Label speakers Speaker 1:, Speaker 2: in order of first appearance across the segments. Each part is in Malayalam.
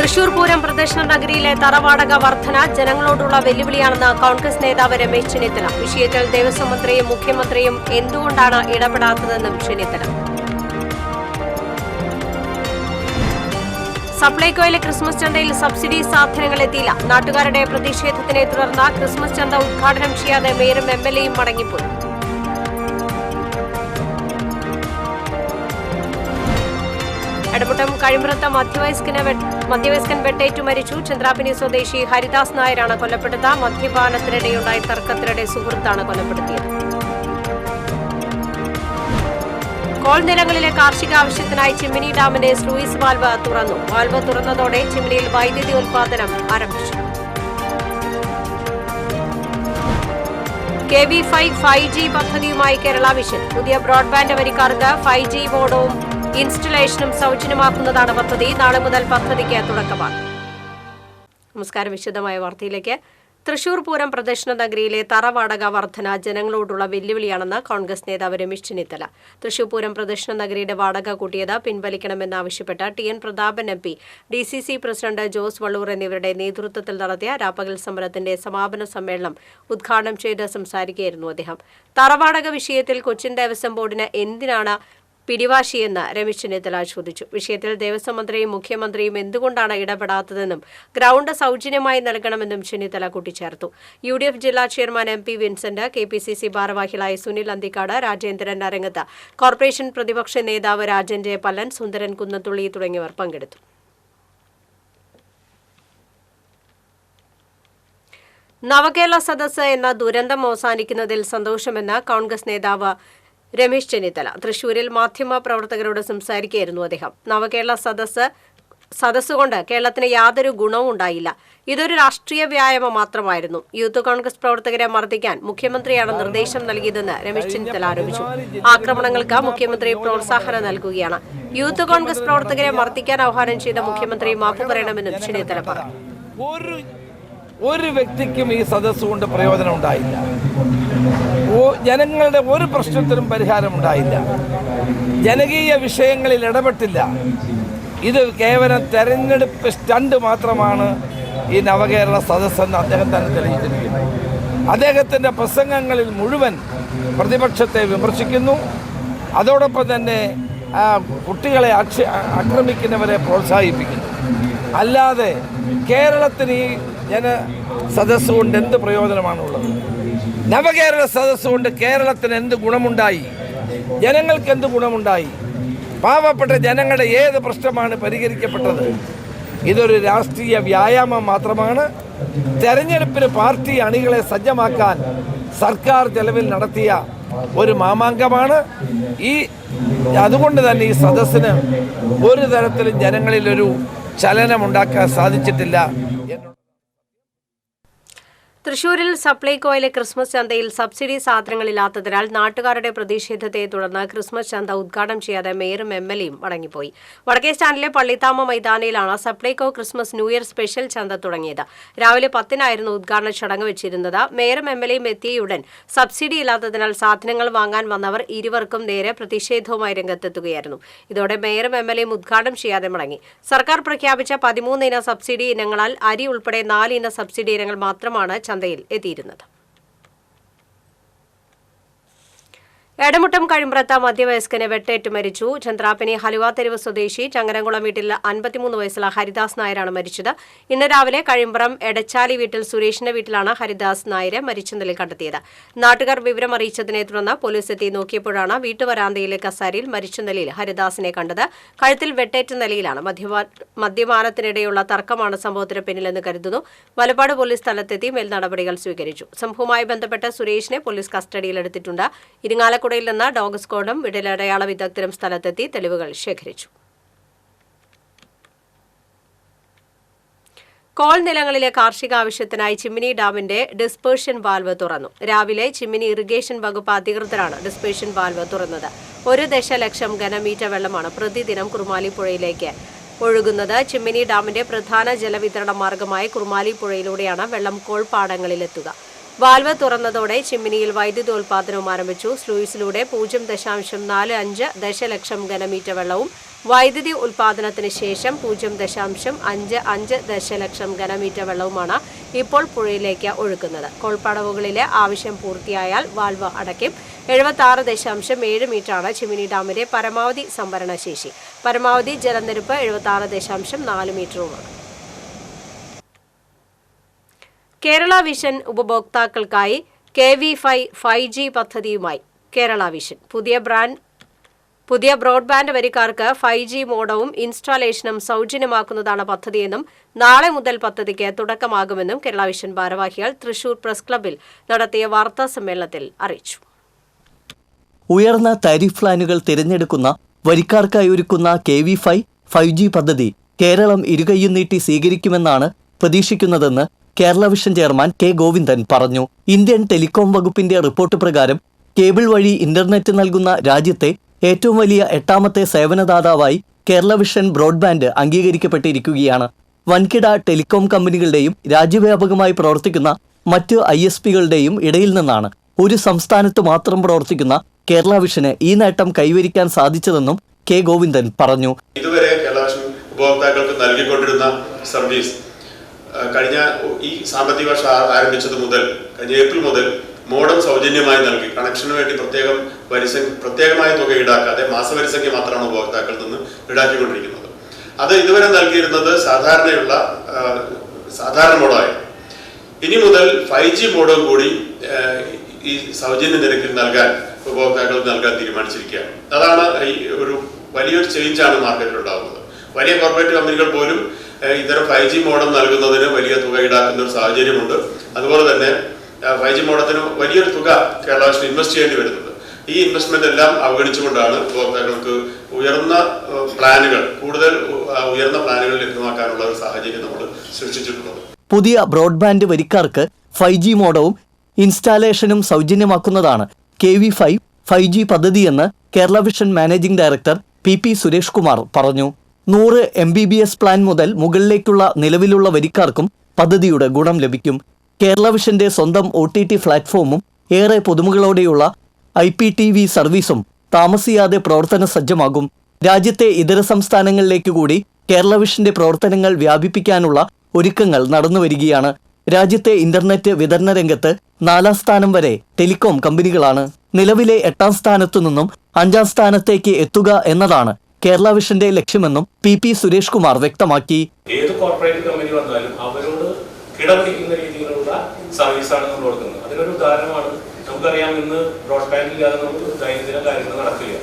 Speaker 1: തൃശൂർ പൂരം പ്രദർശന നഗരിയിലെ തറവാടക വർധന ജനങ്ങളോടുള്ള വെല്ലുവിളിയാണെന്ന് കോൺഗ്രസ് നേതാവ് രമേശ് ചെന്നിത്തല. വിഷയത്തിൽ ദേവസ്വം മന്ത്രിയും മുഖ്യമന്ത്രിയും എന്തുകൊണ്ടാണ് ഇടപെടാത്തതെന്നും ചെന്നിത്തല. സപ്ലൈകോയിലെ ക്രിസ്മസ് ചന്തയിൽ സബ്സിഡി സാധനങ്ങൾ എത്തിയില്ല. നാട്ടുകാരുടെ പ്രതിഷേധത്തിനെ തുടർന്ന് ക്രിസ്മസ് ചന്ത ഉദ്ഘാടനം ചെയ്യാതെ മേയറും എംഎൽഎയും മടങ്ങിപ്പോയി. എടമുട്ടം കഴിമ്പ്രത്ത് മധ്യവയസ്കൻ വെട്ടേറ്റു മരിച്ചു. ചന്ദ്രാപിനി സ്വദേശി ഹരിദാസ് നായരാണ് കൊല്ലപ്പെട്ടത്. മദ്യപാനത്തിനിടെയുണ്ടായ തർക്കത്തിനിടെ സുഹൃത്താണ് കൊലപ്പെടുത്തിയത്. കോൾ നിലങ്ങളിലെ കാർഷിക ആവശ്യത്തിനായി ചിമ്മിനി ഡാമിന്റെ സ്ലൂയിസ് വാൽവ് തുറന്നു. വാൽവ് തുറന്നതോടെ ചിമ്മിനിയിൽ വൈദ്യുതി ഉൽപാദനം ആരംഭിച്ചു. KV5 5G പദ്ധതിയുമായി കേരള വിഷൻ. പുതിയ ബ്രോഡ്ബാൻഡ് വരിക്കാർക്ക് 5G മോഡവും ഇൻസ്റ്റലേഷനും സൗജന്യമാക്കുന്നതാണ് പദ്ധതി. നാളെ മുതൽ പദ്ധതിക്ക് തുടക്കമാണ്. നമസ്കാരം. വിശദമായ വാർത്തയിലേക്ക്. തൃശൂർ പൂരം പ്രദർശന നഗരിയിലെ തറവാടക വർധന ജനങ്ങളോടുള്ള വെല്ലുവിളിയാണെന്ന് കോൺഗ്രസ് നേതാവ് രമേശ് ചെന്നിത്തല. തൃശൂർ പൂരം പ്രദർശന നഗരിയുടെ വാടക കൂട്ടിയത് പിൻവലിക്കണമെന്നാവശ്യപ്പെട്ട TN Prathapan MP, DCC president Jose Vallur എന്നിവരുടെ നേതൃത്വത്തിൽ നടത്തിയ രാപ്പകൽ സമരത്തിന്റെ സമാപന സമ്മേളനം ഉദ്ഘാടനം ചെയ്ത് സംസാരിക്കുകയായിരുന്നു അദ്ദേഹം. തറവാടക വിഷയത്തിൽ കൊച്ചിൻ ദേവസ്വം ബോർഡിന് എന്തിനാണ് പിടിവാശിയെന്ന് രമേശ് ചെന്നിത്തല ചോദിച്ചു. വിഷയത്തിൽ ദേവസ്വം മന്ത്രിയും മുഖ്യമന്ത്രിയും എന്തുകൊണ്ടാണ് ഇടപെടാത്തതെന്നും ഗ്രൗണ്ട് സൗജന്യമായി നൽകണമെന്നും ചെന്നിത്തല കൂട്ടിച്ചേർത്തു. UDF ജില്ലാ ചെയർമാൻ MP വിൻസെന്റ്, KPCC ഭാരവാഹികളായ സുനിൽ അന്തിക്കാട്, രാജേന്ദ്രൻ അരങ്ങത്ത്, കോർപ്പറേഷൻ പ്രതിപക്ഷ നേതാവ് രാജൻ ജയപല്ലൻ, സുന്ദരൻ കുന്നത്തുള്ളി തുടങ്ങിയവർ പങ്കെടുത്തു. നവകേരള സദസ്സ് എന്ന ദുരന്തം അവസാനിക്കുന്നതിൽ സന്തോഷമെന്ന് കോൺഗ്രസ് നേതാവ് രമേശ് ചെന്നിത്തല. തൃശൂരിൽ മാധ്യമ പ്രവർത്തകരോട് സംസാരിക്കുകയായിരുന്നു അദ്ദേഹം. നവകേരള സദസ്സുകൊണ്ട് കേരളത്തിന് യാതൊരു ഗുണവും ഉണ്ടായില്ല. ഇതൊരു രാഷ്ട്രീയ വ്യായാമം മാത്രമായിരുന്നു. യൂത്ത് കോൺഗ്രസ് പ്രവർത്തകരെ മർദ്ദിക്കാൻ മുഖ്യമന്ത്രിയാണ് നിർദ്ദേശം നൽകിയതെന്ന് രമേശ് ചെന്നിത്തല ആരോപിച്ചു. ആക്രമണങ്ങൾക്ക് മുഖ്യമന്ത്രി പ്രോത്സാഹനം നൽകുകയാണ്. യൂത്ത് കോൺഗ്രസ് പ്രവർത്തകരെ മർദ്ദിക്കാൻ ആഹ്വാനം ചെയ്ത മുഖ്യമന്ത്രി മാപ്പ് പറയണമെന്നും ചെന്നിത്തല പറഞ്ഞു.
Speaker 2: ഒരു വ്യക്തിക്കും ഈ സദസ്സ് കൊണ്ട് പ്രയോജനം ഉണ്ടായില്ല. ജനങ്ങളുടെ ഒരു പ്രശ്നത്തിനും പരിഹാരമുണ്ടായില്ല. ജനകീയ വിഷയങ്ങളിൽ ഇടപെട്ടില്ല. ഇത് കേവലം തെരഞ്ഞെടുപ്പ് സ്റ്റണ്ട് മാത്രമാണ് ഈ നവകേരള സദസ്സെന്ന് അദ്ദേഹം തന്നെ തെളിയിച്ചിരിക്കുന്നു. അദ്ദേഹത്തിൻ്റെ പ്രസംഗങ്ങളിൽ മുഴുവൻ പ്രതിപക്ഷത്തെ വിമർശിക്കുന്നു. അതോടൊപ്പം തന്നെ കുട്ടികളെ ആക്രമിക്കുന്നവരെ പ്രോത്സാഹിപ്പിക്കുന്നു. അല്ലാതെ കേരളത്തിന് ഈ സദസ്സ് കൊണ്ട് എന്ത് പ്രയോജനമാണുള്ളത്? നവകേരള സദസ്സ് കൊണ്ട് കേരളത്തിന് എന്ത് ഗുണമുണ്ടായി? ജനങ്ങൾക്ക് എന്ത് ഗുണമുണ്ടായി? പാവപ്പെട്ട ജനങ്ങളുടെ ഏത് പ്രശ്നമാണ് പരിഹരിക്കപ്പെട്ടത്? ഇതൊരു രാഷ്ട്രീയ വ്യായാമം മാത്രമാണ്. തെരഞ്ഞെടുപ്പിന് പാർട്ടി അണികളെ സജ്ജമാക്കാൻ സർക്കാർ ചെലവിൽ നടത്തിയ ഒരു മാമാങ്കമാണ്. അതുകൊണ്ട് തന്നെ ഈ സദസ്സിന് ഒരു തരത്തിലും ജനങ്ങളിലൊരു ചലനമുണ്ടാക്കാൻ സാധിച്ചിട്ടില്ല.
Speaker 1: തൃശൂരിൽ സപ്ലൈകോയിലെ ക്രിസ്മസ് ചന്തയിൽ സബ്സിഡി സാധനങ്ങളില്ലാത്തതിനാൽ നാട്ടുകാരുടെ പ്രതിഷേധത്തെ തുടർന്ന് ക്രിസ്മസ് ചന്ത ഉദ്ഘാടനം ചെയ്യാതെ മേയറും MLAയും മടങ്ങിപ്പോയി. വടക്കേ സ്റ്റാൻഡിലെ പള്ളിത്താമ മൈതാനിയിലാണ് Supplyco Christmas new year special ചന്ത തുടങ്ങിയത്. രാവിലെ 10-നായിരുന്നു ഉദ്ഘാടന ചടങ്ങ് വെച്ചിരുന്നത്. മേയറും MLAയും എത്തിയയുടൻ സബ്സിഡി ഇല്ലാത്തതിനാൽ സാധനങ്ങൾ വാങ്ങാൻ വന്നവർ ഇരുവർക്കും നേരെ പ്രതിഷേധവുമായി രംഗത്തെത്തുകയായിരുന്നു. ഇതോടെ മേയറും MLAയും ഉദ്ഘാടനം ചെയ്യാതെ മടങ്ങി. സർക്കാർ പ്രഖ്യാപിച്ച 13 ഇന സബ്സിഡി ഇനങ്ങളാൽ അരി ഉൾപ്പെടെ 4 ഇന സബ്സിഡി ഇനങ്ങൾ മാത്രമാണ് ചന്തയിൽ എത്തിയിരുന്നത്. എടമുട്ടം കഴിമ്പ്രത്ത് മധ്യവയസ്കന് വെട്ടേറ്റ് മരിച്ചു. ചന്ദ്രാപിനി ഹലുവാതെരുവ് സ്വദേശി ചങ്ങരംകുളം വീട്ടിൽ 53 വയസ്സുള്ള ഹരിദാസ് നായരാണ് മരിച്ചത്. ഇന്ന് രാവിലെ കഴിമ്പ്രം എടച്ചാലി വീട്ടിൽ സുരേഷിന്റെ വീട്ടിലാണ് ഹരിദാസ് നായരെ മരിച്ച നിലയിൽ കണ്ടെത്തിയത്. നാട്ടുകാർ വിവരം അറിയിച്ചതിനെ തുടർന്ന് പോലീസ് എത്തി നോക്കിയപ്പോഴാണ് വീട്ടുവരാന്തയിലെ കസാരയിൽ മരിച്ച നിലയിൽ ഹരിദാസിനെ കണ്ടത്. കഴുത്തിൽ വെട്ടേറ്റ നിലയിലാണ്. മദ്യപാനത്തിനിടെയുള്ള തർക്കമാണ് സംഭവത്തിന് പിന്നിലെന്ന് കരുതുന്നു. വലപ്പാട് പോലീസ് സ്ഥലത്തെത്തി മേൽ നടപടികൾ സ്വീകരിച്ചു. സംഭവവുമായി ബന്ധപ്പെട്ട് സുരേഷിനെ പോലീസ് കസ്റ്റഡിയിലെടുത്തിട്ടുണ്ട്. ഇരിങ്ങാലക്കുടയിൽ നിന്ന് ഡോഗ് സ്ക്വാഡും വിരലടയാള വിദഗ്ധരും സ്ഥലത്തെത്തി തെളിവുകൾ ശേഖരിച്ചു. കോൾ നിലങ്ങളിലെ കാർഷിക ആവശ്യത്തിനായി ചിമ്മിനി ഡാമിന്റെ ഡിസ്പേർഷൻ വാൽവ് തുറന്നു. രാവിലെ ചിമ്മിനി ഇറിഗേഷൻ വകുപ്പ് അധികൃതരാണ് ഡിസ്പേർഷൻ വാൽവ് തുറന്നത്. 1 ദശലക്ഷം ഘനമീറ്റർ വെള്ളമാണ് പ്രതിദിനം കുറുമാലി പുഴയിലേക്ക് ഒഴുകുന്നത്. ചിമ്മിനി ഡാമിന്റെ പ്രധാന ജലവിതരണ മാർഗമായ കുറുമാലി പുഴയിലൂടെയാണ് വെള്ളം കോൾപ്പാടങ്ങളിലെത്തുക. വാൽവ് തുറന്നതോടെ ചിമ്മിനിയിൽ വൈദ്യുതോൽപാദനവും ആരംഭിച്ചു. സ്ലൂയിസിലൂടെ 0.45 ദശലക്ഷം ഘനമീറ്റർ വെള്ളവും വൈദ്യുതി ഉൽപാദനത്തിന് ശേഷം 0.55 ദശലക്ഷം ഘനമീറ്റർ വെള്ളവുമാണ് ഇപ്പോൾ പുഴയിലേക്ക് ഒഴുക്കുന്നത്. കോൾപ്പടവുകളിലെ ആവശ്യം പൂർത്തിയായാൽ വാൽവ് അടയ്ക്കും. 76.7 മീറ്ററാണ് ചിമ്മിനി ഡാമിന്റെ പരമാവധി സംഭരണ ശേഷി. പരമാവധി ജലനിരപ്പ് 76.4 മീറ്ററുമാണ്. കേരള വിഷൻ ഉപഭോക്താക്കൾക്കായി KV5 5G പദ്ധതിയുമായി കേരള വിഷൻ. പുതിയ ബ്രോഡ്ബാൻഡ് വരിക്കാർക്ക് 5G മോഡവും ഇൻസ്റ്റാളേഷനും സൗജന്യമാക്കുന്നതാണ് പദ്ധതിയെന്നും നാളെ മുതൽ പദ്ധതിക്ക് തുടക്കമാകുമെന്നും കേരള വിഷൻ ഭാരവാഹികൾ തൃശൂർ പ്രസ് ക്ലബ്ബിൽ നടത്തിയ വാർത്താ സമ്മേളനത്തിൽ അറിയിച്ചു.
Speaker 3: ഉയർന്ന താരിഫ് പ്ലാനുകൾ തിരഞ്ഞെടുക്കുന്ന വരിക്കാർക്കായി ഒരുക്കുന്ന KV5 5G പദ്ധതി കേരളം ഇരുകൈയും നീട്ടി സ്വീകരിക്കുമെന്നാണ് പ്രതീക്ഷിക്കുന്നതെന്ന് Kerala vision chairman K. Govindan പറഞ്ഞു. ഇന്ത്യൻ ടെലികോം വകുപ്പിന്റെ റിപ്പോർട്ട് പ്രകാരം കേബിൾ വഴി ഇന്റർനെറ്റ് നൽകുന്ന രാജ്യത്തെ ഏറ്റവും വലിയ 8ാമത്തെ സേവനദാതാവായി കേരള വിഷൻ ബ്രോഡ്ബാൻഡ് അംഗീകരിക്കപ്പെട്ടിരിക്കുകയാണ്. വൻകിട ടെലികോം കമ്പനികളുടെയും രാജ്യവ്യാപകമായി പ്രവർത്തിക്കുന്ന മറ്റ് ISPകളുടെയും ഇടയിൽ നിന്നാണ് ഒരു സംസ്ഥാനത്ത് മാത്രം പ്രവർത്തിക്കുന്ന കേരള വിഷന് ഈ നേട്ടം കൈവരിക്കാൻ സാധിച്ചതെന്നും K. ഗോവിന്ദൻ പറഞ്ഞു.
Speaker 4: ഇതുവരെ കേരള വിഷൻ ഉപഭോക്താക്കൾക്ക് നൽകിക്കൊണ്ടിരുന്ന സർവീസ് കഴിഞ്ഞ ഈ സാമ്പത്തിക വർഷം ആരംഭിച്ചത് മുതൽ കഴിഞ്ഞ ഏപ്രിൽ മുതൽ മോഡം സൗജന്യമായി നൽകി കണക്ഷന് വേണ്ടി പ്രത്യേകമായ തുക ഈടാക്കാതെ മാസവരിസംഖ്യ മാത്രമാണ് ഉപഭോക്താക്കളിൽ നിന്ന് ഈടാക്കിക്കൊണ്ടിരിക്കുന്നത്. അത് ഇതുവരെ നൽകിയിരുന്നത് സാധാരണ മോഡായിരുന്നു. ഇനി മുതൽ 5G മോഡും കൂടി ഈ സൗജന്യ നിരക്കിൽ ഉപഭോക്താക്കൾക്ക് നൽകാൻ തീരുമാനിച്ചിരിക്കുകയാണ്. അതാണ് ഈ ഒരു വലിയൊരു ചേഞ്ചാണ് മാർക്കറ്റിൽ ഉണ്ടാകുന്നത്. വലിയ കോർപ്പറേറ്റ് കമ്പനികൾ പോലും ഇത്തരം 5G മോഡം നൽകുന്നതിന് വലിയ തുക ഈടാക്കുന്ന ഒരു സാഹചര്യമുണ്ട്. അതുപോലെ തന്നെ 5G മോഡത്തിന് വലിയൊരു തുക കേരള വിഷൻ ഇൻവെസ്റ്റ് ചെയ്യേണ്ടി വരുന്നുണ്ട്. ഈ ഇൻവെസ്റ്റ്മെന്റ് എല്ലാം അവഗണിച്ചുകൊണ്ടാണ് ഉപഭോക്താക്കൾക്ക് കൂടുതൽ ഉയർന്ന പ്ലാനുകൾ ലഭ്യമാക്കാനുള്ള ഒരു സാഹചര്യം നമ്മൾ സൃഷ്ടിച്ചിട്ടുള്ളത്.
Speaker 3: പുതിയ ബ്രോഡ്ബാൻഡ് വരിക്കാർക്ക് 5G മോഡവും ഇൻസ്റ്റാളേഷനും സൗജന്യമാക്കുന്നതാണ് KV5 5G പദ്ധതിയെന്ന് Kerala vision managing director PP Suresh Kumar പറഞ്ഞു. 100 MBBS പ്ലാൻ മുതൽ മുകളിലേക്കുള്ള നിലവിലുള്ള വരിക്കാർക്കും പദ്ധതിയുടെ ഗുണം ലഭിക്കും. കേരള വിഷന്റെ സ്വന്തം OTT പ്ലാറ്റ്ഫോമും ഏറെ പുതുമകളോടെയുള്ള IPTV സർവീസും താമസിയാതെ പ്രവർത്തന സജ്ജമാകും. രാജ്യത്തെ ഇതര സംസ്ഥാനങ്ങളിലേക്ക് കൂടി കേരള വിഷന്റെ പ്രവർത്തനങ്ങൾ വ്യാപിപ്പിക്കാനുള്ള ഒരുക്കങ്ങൾ നടന്നുവരികയാണ്. രാജ്യത്തെ ഇന്റർനെറ്റ് വിതരണ രംഗത്ത് 4ാം സ്ഥാനം വരെ ടെലികോം കമ്പനികളാണ്. നിലവിലെ 8ാം സ്ഥാനത്തു നിന്നും 5ാം സ്ഥാനത്തേക്ക് എത്തുക എന്നതാണ് കേരള വിഷന്റെ ലക്ഷ്യമെന്നും PP സുരേഷ് കുമാർ വ്യക്തമാക്കി.
Speaker 5: ഏത് കോർപ്പറേറ്റ് കമ്പനി വന്നാലും അവരോട് കിടപിടിക്കുന്ന രീതിയിലുള്ള സർവീസാണ് നമ്മൾ കൊടുക്കുന്നത്. അതിനൊരു ഉദാഹരണമാണ്, നമുക്കറിയാം ഇന്ന് ബ്രോഡ്ബാൻഡ് ഇല്ലാതെ നമുക്ക് ദൈനംദിന കാര്യങ്ങൾ നടക്കില്ല.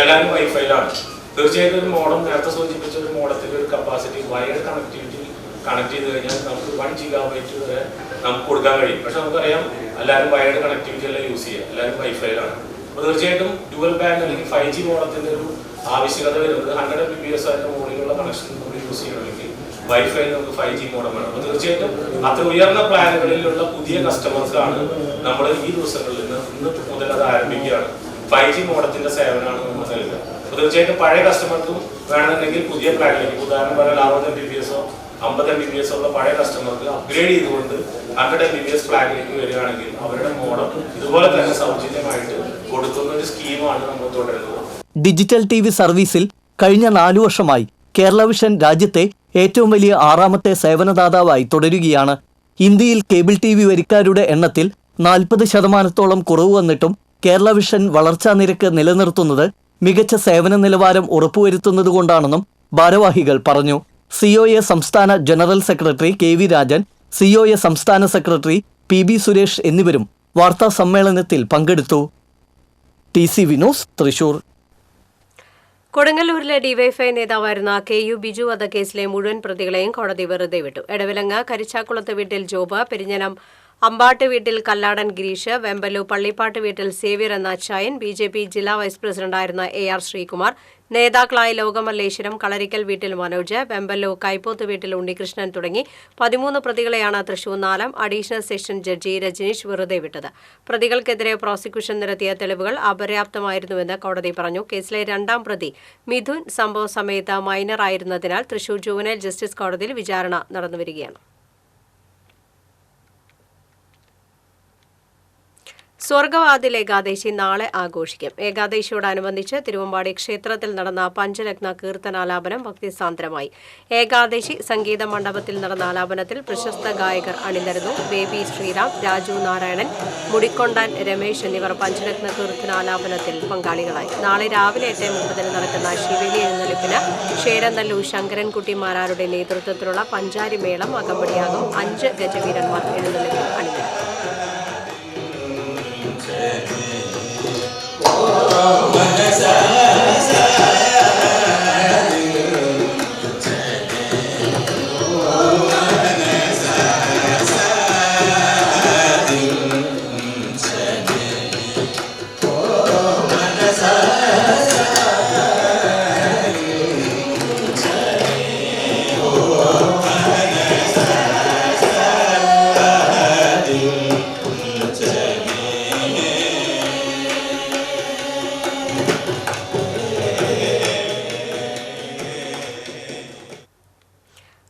Speaker 5: എല്ലാവരും വൈഫൈയിലാണ്. തീർച്ചയായിട്ടും ഒരു മോഡം, നേരത്തെ സൂചിപ്പിച്ച ഒരു മോഡത്തിന്റെ ഒരു കപ്പാസിറ്റി വയർഡ് കണക്ടിവിറ്റി കണക്ട് ചെയ്ത് കഴിഞ്ഞാൽ നമുക്ക് 1 GB വരെ നമുക്ക് കൊടുക്കാൻ കഴിയും. പക്ഷെ നമുക്കറിയാം എല്ലാവരും വയർഡ് കണക്ടിവിറ്റി എല്ലാം യൂസ് ചെയ്യുക, എല്ലാവരും വൈഫൈയിലാണ്. അപ്പോൾ തീർച്ചയായിട്ടും ഡ്യുവൽ ബാൻഡ് അല്ലെങ്കിൽ 5G മോഡത്തിന്റെ ഒരു ആവശ്യകത വരുന്നത് 100 MBPS ആയിട്ട് മുകളിലുള്ള കണക്ഷൻ നമ്മൾ യൂസ് ചെയ്യണമെങ്കിൽ വൈഫൈ നമുക്ക് 5G മോഡം വേണം. അപ്പോൾ തീർച്ചയായിട്ടും അത്ര ഉയർന്ന പ്ലാനുകളിലുള്ള പുതിയ കസ്റ്റമേഴ്സാണ് നമ്മൾ ഈ ദിവസങ്ങളിൽ ഇന്ന് മുതൽ അത് ആരംഭിക്കുകയാണ്. 5G മോഡത്തിന്റെ സേവനമാണ് നമ്മൾ നൽകുക. അപ്പോൾ തീർച്ചയായിട്ടും പഴയ കസ്റ്റമർക്കും വേണമെന്നുണ്ടെങ്കിൽ പുതിയ പ്ലാനിലേക്ക്, ഉദാഹരണം പറയാൻ 60 MBPS 50 MBPS ഉള്ള പഴയ കസ്റ്റമർക്ക് അപ്ഗ്രേഡ് ചെയ്തുകൊണ്ട് 100 MBPS പ്ലാനിലേക്ക് വരികയാണെങ്കിൽ അവരുടെ മോഡം ഇതുപോലെ തന്നെ സൗജന്യമായിട്ട് കൊടുക്കുന്ന ഒരു സ്കീമാണ് നമ്മൾ തുടരുന്നത്.
Speaker 3: ഡിജിറ്റൽ TV സർവീസിൽ കഴിഞ്ഞ 4 വർഷമായി കേരള വിഷൻ രാജ്യത്തെ ഏറ്റവും വലിയ 6ാമത്തെ സേവനദാതാവായി തുടരുകയാണ്. ഇന്ത്യയിൽ കേബിൾ TV വരിക്കാരുടെ എണ്ണത്തിൽ 40% കുറവ് വന്നിട്ടും കേരള വിഷൻ വളർച്ചാ നിരക്ക് നിലനിർത്തുന്നത് മികച്ച സേവന നിലവാരം ഉറപ്പുവരുത്തുന്നതുകൊണ്ടാണെന്നും ഭാരവാഹികൾ പറഞ്ഞു. COA സംസ്ഥാന general secretary KV Rajan, COA സംസ്ഥാന സെക്രട്ടറി PB സുരേഷ് എന്നിവരും വാർത്താ സമ്മേളനത്തിൽ പങ്കെടുത്തു. TCV news, Thrissur.
Speaker 1: കൊടുങ്ങല്ലൂരിലെ ഡിവൈഎഫ്ഐ നേതാവായിരുന്ന KU ബിജു വധക്കേസിലെ മുഴുവൻ പ്രതികളെയും കോടതി വെറുതെ വിട്ടു. എടവിലങ്ങ് കരിച്ചാക്കുളത്ത് വീട്ടിൽ ജോബ്, പെരിഞ്ഞനം അമ്പാട്ട് വീട്ടിൽ കല്ലാടൻ ഗിരീഷ്, വെമ്പലു പള്ളിപ്പാട്ട് വീട്ടിൽ സേവ്യർ എന്ന അച്ചായൻ, BJP ജില്ലാ വൈസ് പ്രസിഡന്റായിരുന്ന AR ശ്രീകുമാർ, നേതാക്കളായ ലോകമല്ലേശ്വരം കളരിക്കൽ വീട്ടിൽ മനോജ്, വെമ്പലു കൈപ്പോത്ത് വീട്ടിൽ ഉണ്ണികൃഷ്ണൻ തുടങ്ങി 13 പ്രതികളെയാണ് തൃശൂർ 4ാം അഡീഷണൽ സെഷൻ ജഡ്ജി രജനീഷ് വെറുതെ വിട്ടത്. പ്രതികൾക്കെതിരെ പ്രോസിക്യൂഷൻ നിരത്തിയ തെളിവുകൾ അപര്യാപ്തമായിരുന്നുവെന്ന് കോടതി പറഞ്ഞു. കേസിലെ 2ാം പ്രതി മിഥുൻ സംഭവ സമയത്ത് മൈനർ ആയിരുന്നതിനാൽ തൃശൂർ ജുവനൈൽ ജസ്റ്റിസ് കോടതിയിൽ വിചാരണ നടന്നുവരികയാണ്. സ്വർഗവാതിൽ ഏകാദശി നാളെ ആഘോഷിക്കും. ഏകാദശിയോടനുബന്ധിച്ച് തിരുവമ്പാടി ക്ഷേത്രത്തിൽ നടന്ന പഞ്ചരത്ന കീർത്തനാലാപനം ഭക്തിസാന്ദ്രമായി. ഏകാദശി സംഗീത മണ്ഡപത്തിൽ നടന്ന ആലാപനത്തിൽ പ്രശസ്ത ഗായകർ അണിനിരന്നു. ബേബി ശ്രീറാം, രാജു നാരായണൻ, മുടിക്കൊണ്ടാൻ രമേശ് എന്നിവർ പഞ്ചരത്ന കീർത്തനാലാപനത്തിൽ പങ്കാളികളായി. നാളെ രാവിലെ 8:30 നടക്കുന്ന ശിവേലി എഴുന്നള്ളിപ്പിന് ക്ഷേരനല്ലൂർ ശങ്കരൻകുട്ടിമാരാരുടെ നേതൃത്വത്തിലുള്ള പഞ്ചാരി മേളം അകമ്പടിയാകും. 5 ഗജവീരന്മാർ എഴുന്നള്ളിപ്പിൽ അണിനിരന്നു.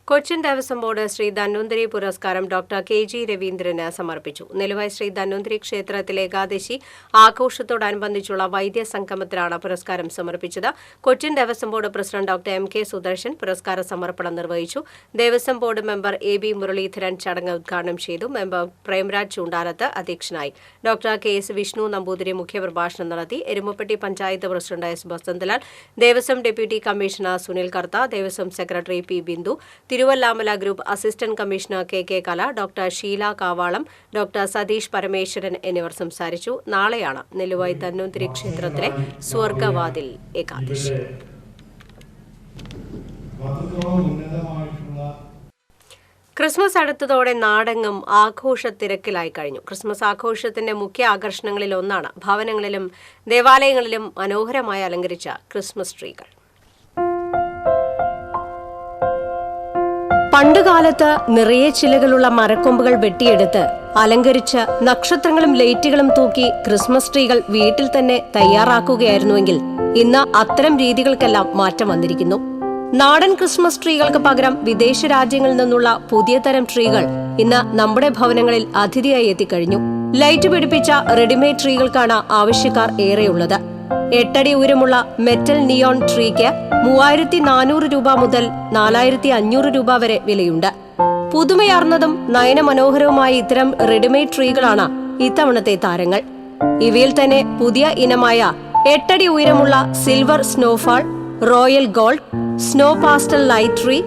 Speaker 1: കൊച്ചിൻ ദേവസ്വം ബോർഡ് ശ്രീ ധന്വന്തരി പുരസ്കാരം ഡോക്ടർ KG രവീന്ദ്രന് സമർപ്പിച്ചു. നെല്ലുവായി ശ്രീ ധന്വന്തരി ക്ഷേത്രത്തിലെ ഏകാദശി ആഘോഷത്തോടനുബന്ധിച്ചുള്ള വൈദ്യ സംഗമത്തിലാണ് പുരസ്കാരം സമർപ്പിച്ചത്. Cochin Devaswom board president doctor MK Sudarshan പുരസ്കാര സമർപ്പണം നിർവഹിച്ചു. Devaswom board member AB Muraleedharan ചടങ്ങ് ഉദ്ഘാടനം ചെയ്തു. മെമ്പർ പ്രേംരാജ് ചൂണ്ടാലത്ത് അധ്യക്ഷനായി. ഡോക്ടർ KS വിഷ്ണു നമ്പൂതിരി മുഖ്യപ്രഭാഷണം നടത്തി. Erumapetty panchayat president S Basanthlal, Devaswom deputy commissioner Sunil Kartha, Devaswom secretary P Bindu, Thiruvilwamala group assistant commissioner KK Kala, doctor Sheela Kavalam, doctor Satheesh Parameswaran എന്നിവർ സംസാരിച്ചു. നാളെയാണ് നെല്ലുവായി ധന്വന്തരി ക്ഷേത്രത്തിലെ സ്വർഗവാതിൽ ഏകാദശി. ക്രിസ്മസ് അടുത്തതോടെ നാടെങ്ങും ആഘോഷത്തിരക്കിലായി കഴിഞ്ഞു. ക്രിസ്മസ് ആഘോഷത്തിന്റെ മുഖ്യ ആകർഷണങ്ങളിൽ ഒന്നാണ് ഭവനങ്ങളിലും ദേവാലയങ്ങളിലും മനോഹരമായി അലങ്കരിച്ച ക്രിസ്മസ് ട്രീകൾ. പണ്ടുകാലത്ത് നിറയെ ചിലകളുള്ള മരക്കൊമ്പുകൾ വെട്ടിയെടുത്ത് അലങ്കരിച്ച് നക്ഷത്രങ്ങളും ലൈറ്റുകളും തൂക്കി ക്രിസ്മസ് ട്രീകൾ വീട്ടിൽ തന്നെ തയ്യാറാക്കുകയായിരുന്നുവെങ്കിൽ ഇന്ന് അത്തരം രീതികൾക്കെല്ലാം മാറ്റം വന്നിരിക്കുന്നു. നാടൻ ക്രിസ്മസ് ട്രീകൾക്ക് പകരം വിദേശ രാജ്യങ്ങളിൽ നിന്നുള്ള പുതിയ തരം ട്രീകൾ ഇന്ന് നമ്മുടെ ഭവനങ്ങളിൽ അതിഥിയായി എത്തിക്കഴിഞ്ഞു. ലൈറ്റ് പിടിപ്പിച്ച റെഡിമെയ്ഡ് ട്രീകൾക്കാണ് ആവശ്യക്കാർ ഏറെയുള്ളത്. 8 അടി ഉയരമുള്ള മെറ്റൽ നിയോൺ ട്രീക്ക് 3400 രൂപ മുതൽ 4500 രൂപ വരെ വിലയുണ്ട്. പുതുമയാർന്നതും നയനമനോഹരവുമായ ഇത്തരം റെഡിമെയ്ഡ് ട്രീകളാണ് ഇത്തവണത്തെ താരങ്ങൾ. ഇവയിൽ തന്നെ പുതിയ ഇനമായ 8 അടി ഉയരമുള്ള silver snowfall, royal gold, snow pastel light tree,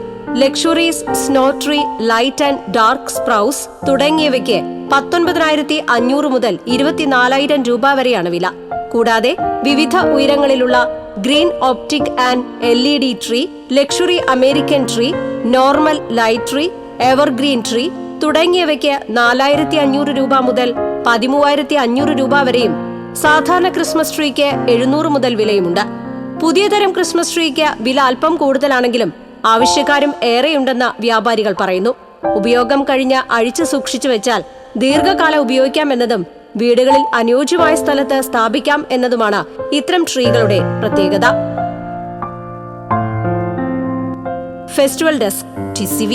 Speaker 1: luxuries snow tree, light and dark spruce തുടങ്ങിയവയ്ക്ക് 19,500 മുതൽ 24,000 രൂപ വരെയാണ് വില. കൂടാതെ വിവിധ ഉയരങ്ങളിലുള്ള green optic and LED tree, luxury American tree, normal light tree, evergreen tree തുടങ്ങിയവയ്ക്ക് 4,500 രൂപ മുതൽ 13,500 രൂപ വരെയും സാധാരണ ക്രിസ്മസ് ട്രീക്ക് 700 മുതൽ വിലയുമുണ്ട്. പുതിയ തരം ക്രിസ്മസ് ട്രീക്ക് വില അല്പം കൂടുതലാണെങ്കിലും ആവശ്യക്കാരും ഏറെയുണ്ടെന്ന് വ്യാപാരികൾ പറയുന്നു. ഉപയോഗം കഴിഞ്ഞ് അഴിച്ചു സൂക്ഷിച്ചു വെച്ചാൽ ദീർഘകാലം ഉപയോഗിക്കാമെന്നതും വീടുകളിൽ അനുയോജ്യമായ സ്ഥലത്ത് സ്ഥാപിക്കാം എന്നതുമാണ് ഇത്തരം ട്രീകളുടെ പ്രത്യേകത. Festival desk TCV.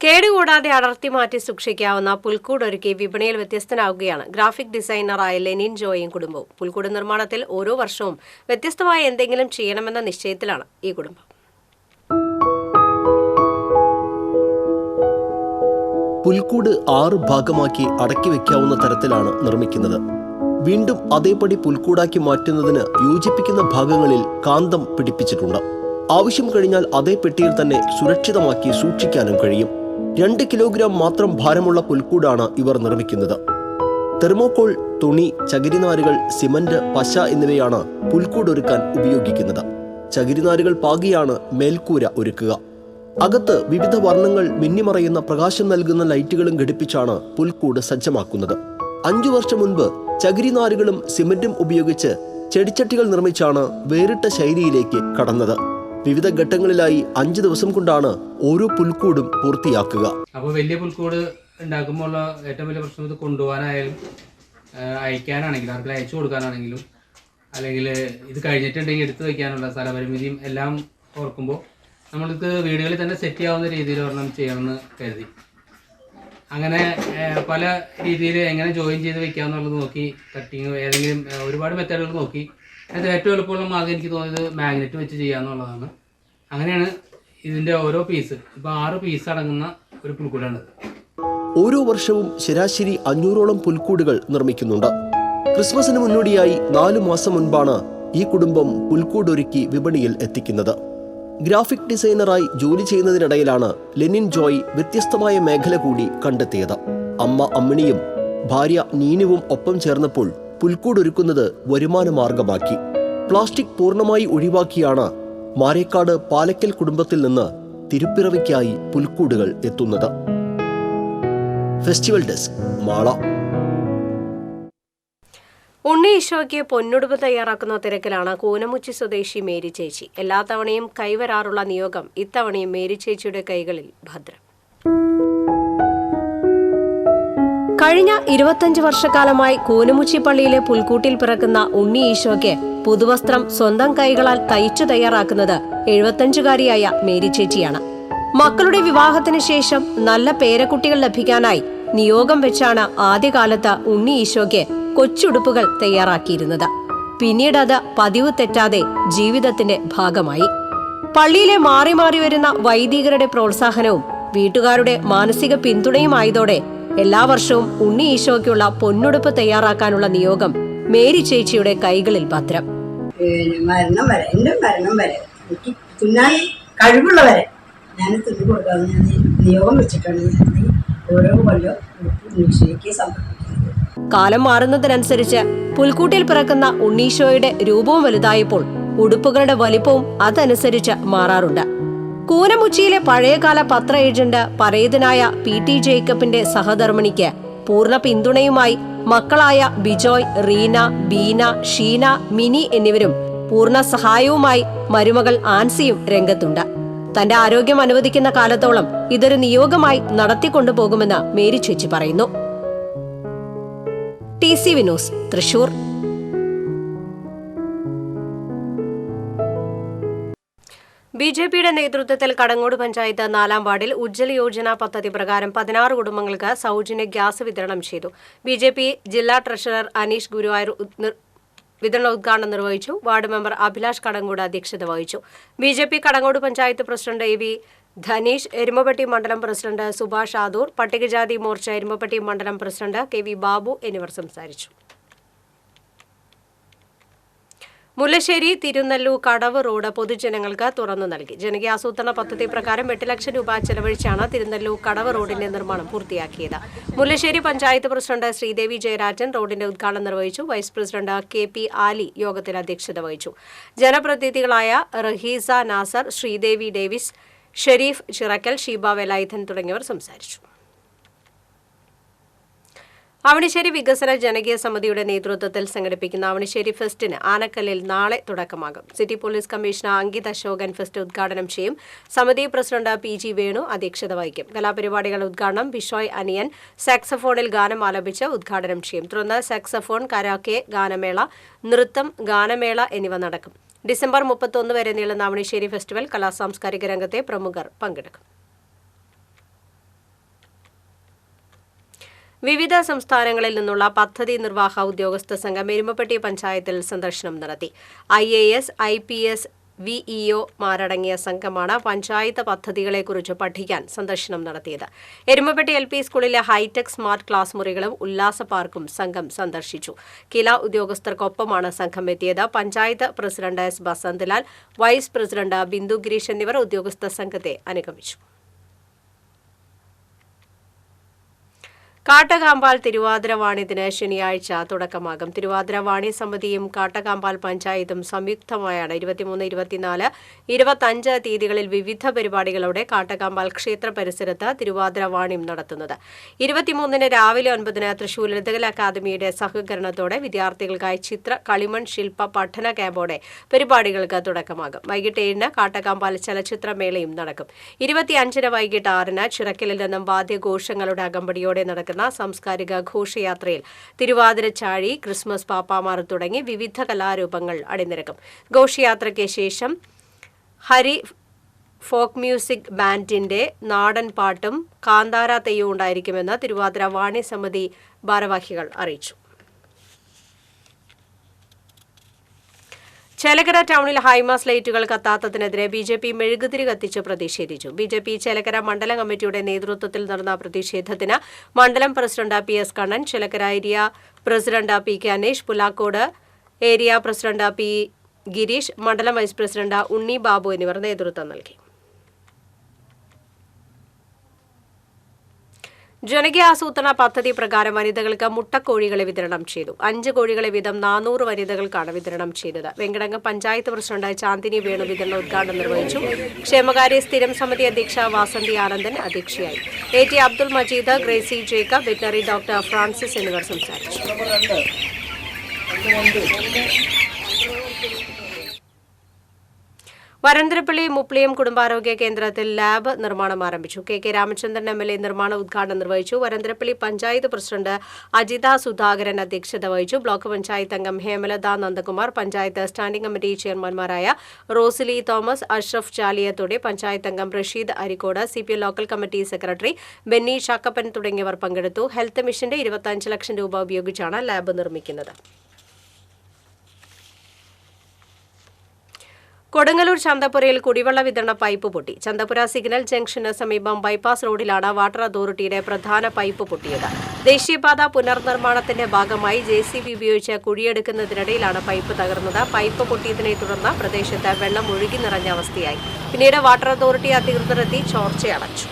Speaker 1: കേടുകൂടാതെ അടർത്തി മാറ്റി സൂക്ഷിക്കാവുന്ന പുൽക്കൂട് ഒരുക്കി വിപണിയിൽ വ്യത്യസ്തനാവുകയാണ് ഗ്രാഫിക് ഡിസൈനറായ ലെനിൻ ജോയും കുടുംബവും. പുൽക്കൂട് നിർമ്മാണത്തിൽ ഓരോ വർഷവും വ്യത്യസ്തമായ എന്തെങ്കിലും ചെയ്യണമെന്ന നിശ്ചയത്തിലാണ് ഈ കുടുംബം.
Speaker 6: പുൽക്കൂട് 6 ഭാഗമാക്കി അടക്കി വെക്കാവുന്ന തരത്തിലാണ് നിർമ്മിക്കുന്നത്. വീണ്ടും അതേപടി പുൽക്കൂടാക്കി മാറ്റുന്നതിന് യോജിപ്പിക്കുന്ന ഭാഗങ്ങളിൽ കാന്തം പിടിപ്പിച്ചിട്ടുണ്ട്. ആവശ്യം കഴിഞ്ഞാൽ അതേ പെട്ടിയിൽ തന്നെ സുരക്ഷിതമാക്കി സൂക്ഷിക്കാനും കഴിയും. 2 കിലോഗ്രാം മാത്രം ഭാരമുള്ള പുൽക്കൂടാണ് ഇവർ നിർമ്മിക്കുന്നത്. തെർമോകോൾ, തുണി, ചകിരിനാരുകൾ, സിമന്റ്, പശ എന്നിവയാണ് പുൽക്കൂടൊരുക്കാൻ ഉപയോഗിക്കുന്നത്. ചകിരിനാരുകൾ പാകിയാണ് മേൽക്കൂര ഒരുക്കുക. അകത്ത് വിവിധ വർണ്ണങ്ങൾ മിന്നിമറയുന്ന പ്രകാശം നൽകുന്ന ലൈറ്റുകളും ഘടിപ്പിച്ചാണ് പുൽക്കൂട് സജ്ജമാക്കുന്നത്. 5 വർഷം മുൻപ് ചകിരിനാരുകളും സിമന്റും ഉപയോഗിച്ച് ചെടിച്ചട്ടികൾ നിർമ്മിച്ചാണ് വേറിട്ട ശൈലിയിലേക്ക് കടന്നത്. വിവിധ ഘട്ടങ്ങളിലായി 5 ദിവസം കൊണ്ടാണ് ഓരോ പുൽക്കൂടും പൂർത്തിയാക്കുക.
Speaker 7: അപ്പോൾ വലിയ പുൽക്കൂട് ഉണ്ടാക്കുമ്പോൾ ഏറ്റവും വലിയ പ്രശ്നം ഇത് കൊണ്ടുപോകാനായാലും അയക്കാനാണെങ്കിലും ആർക്കും അയച്ചു കൊടുക്കാനാണെങ്കിലും അല്ലെങ്കിൽ ഇത് കഴിഞ്ഞിട്ടുണ്ടെങ്കിൽ എടുത്തു വയ്ക്കാനുള്ള സ്ഥലപരിമിതിയും എല്ലാം ഓർക്കുമ്പോൾ നമ്മൾക്ക് വീടുകളിൽ തന്നെ സെറ്റ് ചെയ്യാവുന്ന രീതിയിൽ ഒരെണ്ണം ചെയ്യണമെന്ന് കരുതി. അങ്ങനെ പല രീതിയിൽ എങ്ങനെ ജോയിൻ ചെയ്ത് വെക്കാമെന്നുള്ളത് നോക്കി, കട്ടിങ് ഏതെങ്കിലും ഒരുപാട് മെത്തേഡുകൾ നോക്കി. അത് ഏറ്റവും എളുപ്പമുള്ള മാർഗ്ഗം എനിക്ക് തോന്നിയത് മാഗ്നറ്റ് വെച്ച് ചെയ്യാന്നുള്ളതാണ്. അങ്ങനെയാണ് ഇതിൻ്റെ ഓരോ പീസ്, ഇപ്പോൾ 6 പീസ് അടങ്ങുന്ന ഒരു പുൽക്കൂടാണ്.
Speaker 6: ഓരോ വർഷവും ശരാശരി 500ഓളം പുൽക്കൂടുകൾ നിർമ്മിക്കുന്നുണ്ട്. ക്രിസ്മസിന് മുന്നോടിയായി 4 മാസം മുൻപാണ് ഈ കുടുംബം പുൽക്കൂടൊരുക്കി വിപണിയിൽ എത്തിക്കുന്നത്. ഗ്രാഫിക് ഡിസൈനറായി ജോലി ചെയ്യുന്നതിനിടയിലാണ് ലെനിൻ ജോയ് വ്യത്യസ്തമായ മേഖല കൂടി കണ്ടെത്തിയത്. അമ്മ അമ്മിണിയും ഭാര്യ നീനുവും ഒപ്പം ചേർന്നപ്പോൾ പുൽക്കൂടൊരുക്കുന്നത് വരുമാന മാർഗമാക്കി. പ്ലാസ്റ്റിക് പൂർണ്ണമായി ഒഴിവാക്കിയാണ് മാരേക്കാട് പാലക്കൽ കുടുംബത്തിൽ നിന്ന് തിരുപ്പിറവിക്കായി പുൽക്കൂടുകൾ എത്തുന്നത്. Festival desk, Mala.
Speaker 1: ഉണ്ണി ഈശോയ്ക്ക് പൊന്നുടുപ്പ് തയ്യാറാക്കുന്ന തിരക്കിലാണ് കൂനമുച്ചി സ്വദേശി മേരി ചേച്ചി. എല്ലാ തവണയും കൈവരാറുള്ള നിയോഗം ഇത്തവണയും മേരി ചേച്ചിയുടെ കൈകളിൽ ഭദ്രം. കഴിഞ്ഞ 25 വർഷക്കാലമായി കൂനമുച്ചി പള്ളിയിലെ പുൽക്കൂട്ടിൽ പിറക്കുന്ന ഉണ്ണി ഈശോയ്ക്ക് പുതുവസ്ത്രം സ്വന്തം കൈകളാൽ തയ്ച്ചു തയ്യാറാക്കുന്നത് 75-കാരിയായ മേരി ചേച്ചിയാണ്. മക്കളുടെ വിവാഹത്തിന് ശേഷം നല്ല പേരക്കുട്ടികൾ ലഭിക്കാനായി നിയോഗം വെച്ചാണ് ആദ്യകാലത്ത് ഉണ്ണി ഈശോയ്ക്ക് കൊച്ചുടുപ്പുകൾ തയ്യാറാക്കിയിരുന്നത്. പിന്നീട് അത് പതിവ് തെറ്റാതെ ജീവിതത്തിന്റെ ഭാഗമായി. പള്ളിയിലെ മാറി മാറി വരുന്ന വൈദികരുടെ പ്രോത്സാഹനവും വീട്ടുകാരുടെ മാനസിക പിന്തുണയുമായതോടെ എല്ലാ വർഷവും ഉണ്ണി ഈശോയ്ക്കുള്ള പൊന്നുടുപ്പ് തയ്യാറാക്കാനുള്ള നിയോഗം മേരി ചേച്ചിയുടെ കൈകളിൽ ഭദ്രം.
Speaker 8: മരണം വരെ, എന്റെ മരണം വരെ എനിക്ക് തുന്നാൻ കഴിവുള്ളവരെ ഞാൻ തുന്നി കൊടുക്കാമെന്ന് ഞാൻ നിയോഗം വെച്ചിട്ടാണ് ഞാൻ ഓരോ കൊല്ലം ഉണ്ണീശോയ്ക്ക് സമർപ്പിക്കുന്നത്.
Speaker 1: കാലം മാറുന്നതിനനുസരിച്ച് പുൽക്കൂട്ടിൽ പിറക്കുന്ന ഉണ്ണീശോയുടെ രൂപവും വലുതായപ്പോൾ ഉടുപ്പുകളുടെ വലിപ്പവും അതനുസരിച്ച് മാറാറുണ്ട്. കൂനമുച്ചിയിലെ പഴയകാല പത്ര ഏജന്റ് പരേതനായ PT ജേക്കബിന്റെ സഹധർമ്മിണിക്ക് പൂർണ്ണ പിന്തുണയുമായി മക്കളായ ബിജോയ്, റീന, ബീന, ഷീന, മിനി എന്നിവരും പൂർണ്ണ സഹായവുമായി മരുമകൾ ആൻസിയും രംഗത്തുണ്ട്. തന്റെ ആരോഗ്യം അനുവദിക്കുന്ന കാലത്തോളം ഇതൊരു നിയോഗമായി നടത്തിക്കൊണ്ടുപോകുമെന്ന് മേരി ചേച്ചി പറയുന്നു. TCV news, Thrissur. BJPയുടെ നേതൃത്വത്തിൽ കടങ്ങോട് പഞ്ചായത്ത് 4-ാം വാർഡിൽ ഉജ്ജ്വല യോജന പദ്ധതി പ്രകാരം 16 കുടുംബങ്ങൾക്ക് സൗജന്യ ഗ്യാസ് വിതരണം ചെയ്തു. BJP ജില്ലാ ട്രഷറർ അനീഷ് ഗുരുവായൂർ വിതരണോദ്ഘാടനം നിർവഹിച്ചു. വാർഡ് മെമ്പർ അഭിലാഷ് കടങ്ങോട് അധ്യക്ഷത വഹിച്ചു. BJP Kadangode panchayat president AV Dhaneesh, Erumapetty മണ്ഡലം പ്രസിഡന്റ് സുഭാഷ് ആദൂർ, പട്ടികജാതി മോർച്ച എരുമപ്പെട്ടി മണ്ഡലം പ്രസിഡന്റ് KV ബാബു എന്നിവർ സംസാരിച്ചു. മുല്ലശ്ശേരി തിരുനെല്ലൂർ കടവ് റോഡ് പൊതുജനങ്ങൾക്ക് തുറന്നു നൽകി. ജനകീയാസൂത്രണ പദ്ധതി പ്രകാരം 8 ലക്ഷം രൂപ ചെലവഴിച്ചാണ് തിരുനെല്ലൂർ കടവ് റോഡിന്റെ നിർമ്മാണം പൂർത്തിയാക്കിയത്. മുല്ലശ്ശേരി പഞ്ചായത്ത് പ്രസിഡന്റ് ശ്രീദേവി ജയരാജൻ റോഡിന്റെ ഉദ്ഘാടനം നിർവഹിച്ചു. വൈസ് പ്രസിഡന്റ് KP ആലി യോഗത്തിൽ അധ്യക്ഷത വഹിച്ചു. ജനപ്രതിനിധികളായ റഹീസ നാസർ, ശ്രീദേവി ഡേവിസ്, ഷെരീഫ് ചിറക്കൽ, ഷീബ വേലായുധൻ തുടങ്ങിയവർ സംസാരിച്ചു. അവണിശ്ശേരി വികസന ജനകീയ സമിതിയുടെ നേതൃത്വത്തിൽ സംഘടിപ്പിക്കുന്ന അവണിശ്ശേരി ഫെസ്റ്റിന് ആനക്കല്ലിൽ നാളെ തുടക്കമാകും. City police commissioner Ankit Ashokan fest ഉദ്ഘാടനം ചെയ്യും. സമിതി പ്രസിഡന്റ് PG വേണു അധ്യക്ഷത വഹിക്കും. കലാപരിപാടികളുടെ ഉദ്ഘാടനം ബിഷോയ് അനിയൻ സാക്സഫോണിൽ ഗാനം ആലപിച്ച് ഉദ്ഘാടനം ചെയ്യും. തുടർന്ന് സാക്സഫോൺ, കരാക്കെ, ഗാനമേള, നൃത്തം, ഗാനമേള എന്നിവ നടക്കും. ഡിസംബർ 31 വരെ നീളുന്ന അവണിശ്ശേരി ഫെസ്റ്റിവൽ കലാസാംസ്കാരിക രംഗത്തെ പ്രമുഖർ പങ്കെടുക്കും. വിവിധ സംസ്ഥാനങ്ങളിൽ നിന്നുള്ള പദ്ധതി നിർവാഹ ഉദ്യോഗസ്ഥ സംഘം എരുമപ്പെട്ടി പഞ്ചായത്തിൽ സന്ദർശനം നടത്തി. IAS, IPS, VEO-മാരടങ്ങിയ സംഘമാണ് പഞ്ചായത്ത് പദ്ധതികളെക്കുറിച്ച് പഠിക്കാൻ സന്ദർശനം നടത്തിയത്. എരുമപ്പെട്ടി LP സ്കൂളിലെ ഹൈടെക് സ്മാർട്ട് ക്ലാസ് മുറികളും ഉല്ലാസ പാർക്കും സംഘം സന്ദർശിച്ചു. കില ഉദ്യോഗസ്ഥർക്കൊപ്പമാണ് സംഘം എത്തിയത്. Panchayat president S. Basanthlal, vice president Bindu Gireesh എന്നിവർ ഉദ്യോഗസ്ഥ സംഘത്തെ അനുഗമിച്ചു. കാട്ടകാമ്പാൽ തിരുവാതിര വാണിയത്തിന് ശനിയാഴ്ച തുടക്കമാകും. തിരുവാതിര വാണി സമിതിയും കാട്ടകാമ്പാൽ പഞ്ചായത്തും സംയുക്തമായാണ് 23, 24, 25 തീയതികളിൽ വിവിധ പരിപാടികളോടെ കാട്ടകാമ്പാൽ ക്ഷേത്ര പരിസരത്ത് തിരുവാതിര വാണിയം നടത്തുന്നത്. 23-ന് രാവിലെ 9-ന് തൃശൂർ ലളിതകല അക്കാദമിയുടെ സഹകരണത്തോടെ വിദ്യാർത്ഥികൾക്കായി ചിത്ര, കളിമൺ, ശില്പ പഠന ക്യാമ്പോടെ പരിപാടികൾക്ക് തുടക്കമാകും. വൈകിട്ട് 7-ന് കാട്ടകാമ്പാൽ ചലച്ചിത്രമേളയും നടക്കും. 25-ന് വൈകിട്ട് 6-ന് ചിറക്കലിൽ നിന്നും വാദ്യഘോഷങ്ങളുടെ അകമ്പടിയോടെ നടക്കുന്ന സാംസ്കാരിക ഘോഷയാത്രയിൽ തിരുവാതിര ചാഴി, ക്രിസ്മസ് പാപ്പാമാർ തുടങ്ങി വിവിധ കലാരൂപങ്ങൾ അണിനിരക്കും. ഘോഷയാത്രയ്ക്ക് ശേഷം ഫോക്ക് മ്യൂസിക് ബാൻഡിന്റെ നാടൻ പാട്ടും കാന്താര തെയ്യവും ഉണ്ടായിരിക്കുമെന്ന് തിരുവാതിര വാണി സമിതി ഭാരവാഹികൾ അറിയിച്ചു. ചേലക്കര ടൗണിൽ ഹൈമാസ് ലൈറ്റുകൾ കത്താത്തതിനെതിരെ ബി.ജെ.പി. മെഴുകുതിരി കത്തിച്ച് പ്രതിഷേധിച്ചു. ബി.ജെ.പി. ചേലക്കര മണ്ഡലം കമ്മിറ്റിയുടെ നേതൃത്വത്തിൽ നടന്ന പ്രതിഷേധത്തിന് മണ്ഡലം പ്രസിഡന്റ് പി.എസ്. കണ്ണൻ, ചേലക്കര ഏരിയ പ്രസിഡന്റ് പി.കെ. അനീഷ്, പുലാക്കോട് ഏരിയ പ്രസിഡന്റ് പി. ഗിരീഷ്, മണ്ഡലം വൈസ് പ്രസിഡന്റ് ഉണ്ണി ബാബു എന്നിവർ നേതൃത്വം നൽകി. ജനകീയ ആസൂത്രണ പദ്ധതി പ്രകാരം വനിതകൾക്ക് മുട്ടക്കോഴികളെ വിതരണം ചെയ്തു. 5 കോഴികളെ വീതം 400 വനിതകൾക്കാണ് വിതരണം ചെയ്തത്. വെങ്കടങ്ങ് പഞ്ചായത്ത് പ്രസിഡന്റ് ചാന്ദിനി വേണു വിതരണോദ്ഘാടനം നിർവഹിച്ചു. ക്ഷേമകാര്യ സ്ഥിരം സമിതി അധ്യക്ഷ വാസന്തി ആനന്ദൻ അധ്യക്ഷയായി. A.T. Abdul Majeed, Gracy Jacob, veterinary doctor Francis എന്നിവർ സംസാരിച്ചു. വരന്തരപ്പള്ളി മുപ്ലിയം കുടുംബാരോഗ്യ കേന്ദ്രത്തിൽ ലാബ് നിർമ്മാണം ആരംഭിച്ചു. കെ രാമചന്ദ്രൻ MLA നിർമ്മാണ ഉദ്ഘാടനം നിർവഹിച്ചു. വരന്തരപ്പള്ളി പഞ്ചായത്ത് പ്രസിഡന്റ് അജിത സുധാകരൻ അധ്യക്ഷത വഹിച്ചു. ബ്ലോക്ക് പഞ്ചായത്ത് അംഗം ഹേമലത നന്ദകുമാർ, പഞ്ചായത്ത് സ്റ്റാൻഡിംഗ് കമ്മിറ്റി ചെയർമാൻമാരായ റോസിലി തോമസ്, അഷ്റഫ് ചാലിയത്തോടെ, പഞ്ചായത്ത് അംഗം Rasheed Areekode, CPM local committee secretary Benny Chakkappan തുടങ്ങിയവർ പങ്കെടുത്തു. ഹെൽത്ത് മിഷന്റെ 25 ലക്ഷം രൂപ ഉപയോഗിച്ചാണ് ലാബ് നിർമ്മിക്കുന്നത്. കൊടുങ്ങല്ലൂർ ചന്തപുരയിൽ കുടിവെള്ള വിതരണ പൈപ്പ് പൊട്ടി. ചന്തപുര സിഗ്നൽ ജംഗ്ഷന് സമീപം ബൈപ്പാസ് റോഡിലാണ് വാട്ടർ അതോറിറ്റിയുടെ പ്രധാന പൈപ്പ് പൊട്ടിയത്. ദേശീയപാത പുനർനിർമ്മാണത്തിന്റെ ഭാഗമായി JCB ഉപയോഗിച്ച് കുഴിയെടുക്കുന്നതിനിടയിലാണ് പൈപ്പ് തകർന്നത്. പൈപ്പ് പൊട്ടിയതിനെ തുടർന്ന് പ്രദേശത്ത് വെള്ളം ഒഴുകി നിറഞ്ഞ അവസ്ഥയായി. പിന്നീട് വാട്ടർ അതോറിറ്റി അധികൃതരെത്തി ചോർച്ചയടച്ചു.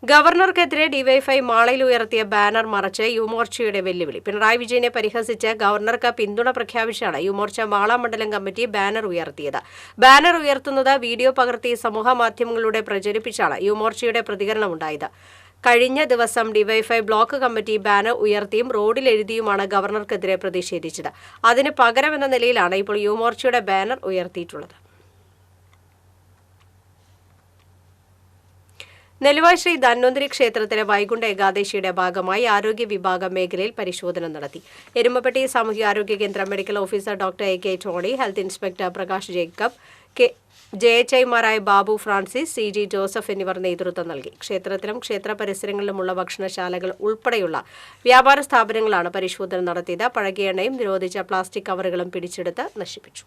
Speaker 1: ഗവർണർക്കെതിരെ ഡിവൈഎഫ്ഐ മാളയിൽ ഉയർത്തിയ ബാനർ മറച്ച് യുമോർച്ചയുടെ വെല്ലുവിളി. പിണറായി വിജയനെ പരിഹസിച്ച് ഗവർണർക്ക് പിന്തുണ പ്രഖ്യാപിച്ചാണ് യുമോർച്ച മാള മണ്ഡലം കമ്മിറ്റി ബാനർ ഉയർത്തിയത്. ബാനർ ഉയർത്തുന്നത് വീഡിയോ പകർത്തി സമൂഹ മാധ്യമങ്ങളിലൂടെ പ്രചരിപ്പിച്ചാണ് യുമോർച്ചയുടെ പ്രതികരണമുണ്ടായത്. കഴിഞ്ഞ ദിവസം ഡിവൈഎഫ്ഐ ബ്ലോക്ക് കമ്മിറ്റി ബാനർ ഉയർത്തിയും റോഡിൽ എഴുതിയുമാണ് ഗവർണർക്കെതിരെ പ്രതിഷേധിച്ചത്. അതിന് പകരമെന്ന നിലയിലാണ് ഇപ്പോൾ യുമോർച്ചയുടെ ബാനർ ഉയർത്തിയിട്ടുള്ളത്. നെല്ലുവായ് ശ്രീ ധന്വന്തരി ക്ഷേത്രത്തിലെ വൈകുണ്ഠ ഏകാദശിയുടെ ഭാഗമായി ആരോഗ്യ വിഭാഗം മേഖലയിൽ പരിശോധന നടത്തി. എരുമപ്പെട്ടി സാമൂഹികാരോഗ്യ കേന്ദ്രം medical officer doctor A.K. Tony, health inspector Prakash Jacob, JHIമാരായ ബാബു ഫ്രാൻസിസ്, CG ജോസഫ് എന്നിവർ നേതൃത്വം നൽകി. ക്ഷേത്രത്തിലും ക്ഷേത്ര പരിസരങ്ങളിലുമുള്ള ഭക്ഷണശാലകൾ ഉൾപ്പെടെയുള്ള വ്യാപാര സ്ഥാപനങ്ങളാണ് പരിശോധന നടത്തിയത്. പഴകിയ എണ്ണയും നിരോധിച്ച പ്ലാസ്റ്റിക് കവറുകളും പിടിച്ചെടുത്ത് നശിപ്പിച്ചു.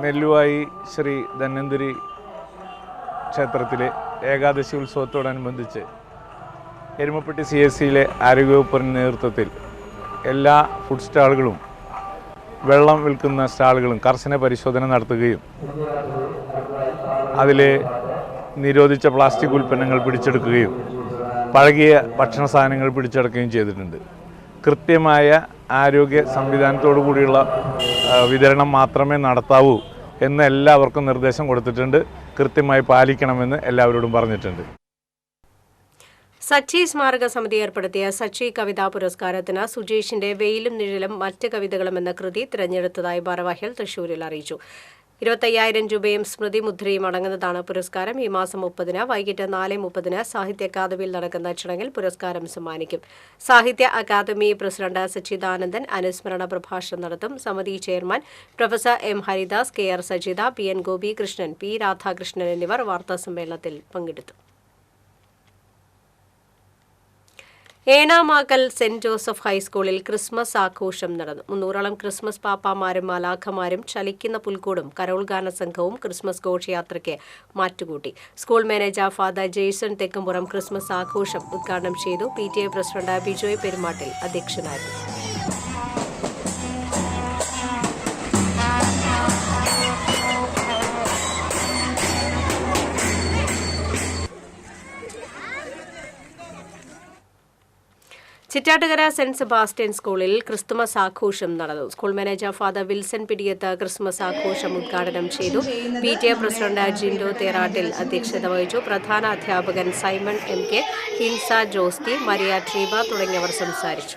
Speaker 9: നെല്ലുവായി ശ്രീ ധന്വന്തരി ക്ഷേത്രത്തിലെ ഏകാദശി ഉത്സവത്തോടനുബന്ധിച്ച് എരുമപ്പെട്ടി CSCയിലെ ആരോഗ്യവകുപ്പിൻ്റെ നേതൃത്വത്തിൽ എല്ലാ ഫുഡ് സ്റ്റാളുകളും വെള്ളം വിൽക്കുന്ന സ്റ്റാളുകളും കർശന പരിശോധന നടത്തുകയും അതിലെ നിരോധിച്ച പ്ലാസ്റ്റിക് ഉൽപ്പന്നങ്ങൾ പിടിച്ചെടുക്കുകയും പഴകിയ ഭക്ഷണ സാധനങ്ങൾ പിടിച്ചെടുക്കുകയും ചെയ്തിട്ടുണ്ട്. കൃത്യമായ ആരോഗ്യ സംവിധാനത്തോടു കൂടിയുള്ള വിതരണം മാത്രമേ നടത്താവൂ എന്ന് എല്ലാവർക്കും നിർദ്ദേശം കൊടുത്തിട്ടുണ്ട്. കൃത്യമായി പാലിക്കണമെന്ന് എല്ലാവരോടും പറഞ്ഞിട്ടുണ്ട്.
Speaker 1: സച്ചി സ്മാരക സമിതി ഏർപ്പെടുത്തിയ സച്ചി കവിതാ പുരസ്കാരത്തിന് സുജേഷിന്റെ വെയിലും നിഴലും മറ്റ് കവിതകളും എന്ന കൃതി തിരഞ്ഞെടുത്തതായി ഭാരവാഹികൾ തൃശൂരിൽ അറിയിച്ചു. 25,000 രൂപയും സ്മൃതി മുദ്രയും അടങ്ങുന്നതാണ് പുരസ്കാരം. ഈ മാസം 30-ന് വൈകിട്ട് 4:30-ന് സാഹിത്യ അക്കാദമിയിൽ നടക്കുന്ന ചടങ്ങിൽ പുരസ്കാരം സമ്മാനിക്കും. സാഹിത്യ അക്കാദമി പ്രസിഡന്റ് സച്ചിദാനന്ദൻ അനുസ്മരണ പ്രഭാഷണം നടത്തും. സമിതി chairman professor M. Haridas, KR Sajitha, PN Gopikrishnan, P. Radhakrishnan എന്നിവർ വാർത്താസമ്മേളനത്തിൽ പങ്കെടുത്തു. ഏനാമാക്കൽ സെന്റ് ജോസഫ് ഹൈസ്കൂളിൽ ക്രിസ്മസ് ആഘോഷം നടന്നു. 300ഓളം ക്രിസ്മസ് പാപ്പാമാരും മാലാഖമാരും ചലിക്കുന്ന പുൽക്കൂടും കരോൾ ഗാന സംഘവും ക്രിസ്മസ് ഘോഷയാത്രയ്ക്ക് മാറ്റുകൂട്ടി. School manager father Jaison Thekkumpuram Christmas ആഘോഷം ഉദ്ഘാടനം ചെയ്തു. PTA പ്രസിഡന്റ് ബിജോയ് പെരുമാട്ടിൽ അധ്യക്ഷനായിരുന്നു. ചിറ്റാട്ടുകര സെന്റ് സെബാസ്റ്റ്യൻ സ്കൂളിൽ ക്രിസ്തുമസ് ആഘോഷം നടന്നു. School manager father Wilson Pidiyath Christmas ആഘോഷം ഉദ്ഘാടനം ചെയ്തു. PTA പ്രസിഡന്റ് ജിൻഡോ തേറാട്ടിൽ അധ്യക്ഷത വഹിച്ചു. പ്രധാന അധ്യാപകൻ Simon MK, Hinsa Josky, Maria Treeba തുടങ്ങിയവർ സംസാരിച്ചു.